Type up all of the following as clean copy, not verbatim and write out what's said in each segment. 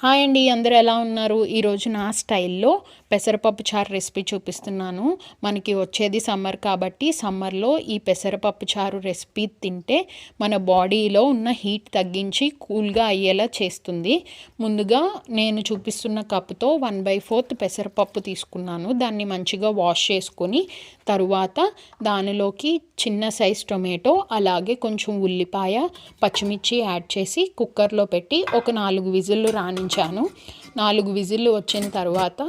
Hi అండి, అందరూ ఎలా ఉన్నారు? ఈరోజు నా స్టైల్లో పెసరపప్పు చారు రెసిపీ చూపిస్తున్నాను. మనకి వచ్చేది సమ్మర్ కాబట్టి సమ్మర్లో ఈ పెసరపప్పు చారు రెసిపీ తింటే మన బాడీలో ఉన్న హీట్ తగ్గించి కూల్గా అయ్యేలా చేస్తుంది. ముందుగా నేను చూపిస్తున్న కప్పుతో 1/4 పెసరపప్పు తీసుకున్నాను. దాన్ని మంచిగా వాష్ చేసుకొని తరువాత దానిలోకి చిన్న సైజ్ టొమాటో, అలాగే కొంచెం ఉల్లిపాయ, పచ్చిమిర్చి యాడ్ చేసి కుక్కర్లో పెట్టి ఒక 4 విజిల్లు రాణించాను. 4 విజిల్లు వచ్చిన తర్వాత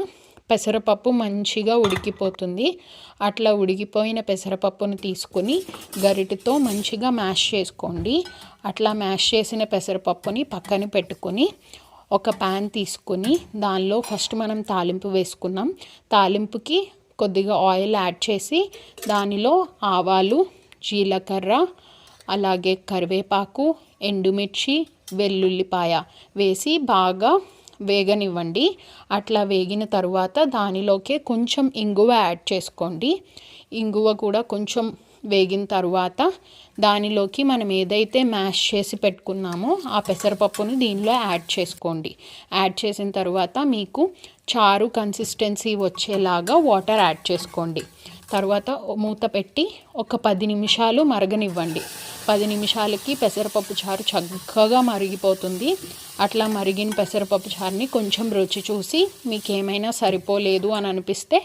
పెసరపప్పు మంచిగా ఉడికిపోతుంది. అట్లా ఉడికిపోయిన పెసరపప్పును తీసుకొని గరిటెతో మంచిగా మ్యాష్ చేసుకోండి. అట్లా మ్యాష్ చేసిన పెసరపప్పుని పక్కన పెట్టుకొని ఒక ప్యాన్ తీసుకొని దానిలో ఫస్ట్ మనం తాలింపు వేసుకున్నాం. తాలింపుకి కొద్దిగా ఆయిల్ యాడ్ చేసి దానిలో ఆవాలు, జీలకర్ర, అలాగే కరివేపాకు, ఎండుమిర్చి, వెల్లుల్లిపాయ వేసి బాగా వేగనివ్వండి. అట్లా వేగిన తర్వాత దానిలోకి కొంచెం ఇంగువ యాడ్ చేసుకోండి. ఇంగువ కూడా కొంచెం వేగిన తర్వాత దానిలోకి మనం ఏదైతే మ్యాష్ చేసి పెట్టుకున్నామో ఆ పెసరపప్పుని దీనిలో యాడ్ చేసుకోండి. యాడ్ చేసిన తర్వాత మీకు చారు కన్సిస్టెన్సీ వచ్చేలాగా వాటర్ యాడ్ చేసుకోండి. తర్వాత మూత పెట్టి ఒక 10 నిమిషాలు మరగనివ్వండి. 10 నిమిషాలకి పెసరపప్పు చారు చక్కగా మరిగిపోతుంది. అట్లా మరిగిన పెసరపప్పు చారుని కొంచెం రుచి చూసి మీకు ఏమైనా సరిపోలేదు అని అనిపిస్తే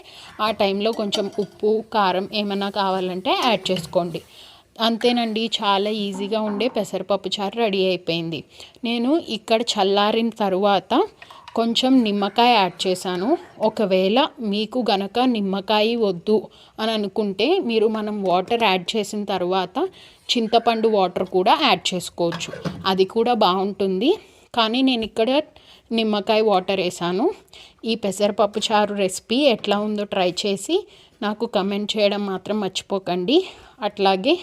ఆ టైంలో కొంచెం ఉప్పు, కారం ఏమైనా కావాలంటే యాడ్ చేసుకోండి. అంతేనండి, చాలా ఈజీగా ఉండే పెసరపప్పు చారు రెడీ అయిపోయింది. నేను ఇక్కడ చల్లారిన తర్వాత కొంచెం నిమ్మకాయ యాడ్ చేశాను. ఒకవేళ మీకు గనక నిమ్మకాయ వద్దు అని అనుకుంటే మనం వాటర్ యాడ్ చేసిన తర్వాత చింతపండు వాటర్ కూడా యాడ్ చేసుకోవచ్చు. అది కూడా బాగుంటుంది. కానీ నేను ఇక్కడ నిమ్మకాయ వాటర్ వేసాను. ఈ పెసరపప్పు చారు రెసిపీ ఎట్లా ఉందో ట్రై చేసి నాకు కమెంట్ చేయడం మాత్రం మర్చిపోకండి. అట్లాగే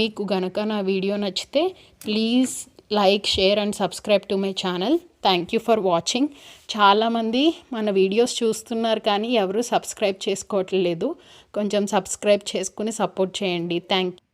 మీకు గనక నా వీడియో నచ్చితే please like, share and subscribe to my channel. Thank you for watching. చాలామంది మన వీడియోస్ చూస్తున్నారు కానీ ఎవరు సబ్స్క్రైబ్ చేసుకోవట్లేదు. కొంచెం సబ్స్క్రైబ్ చేసుకుని సపోర్ట్ చేయండి. Thank you.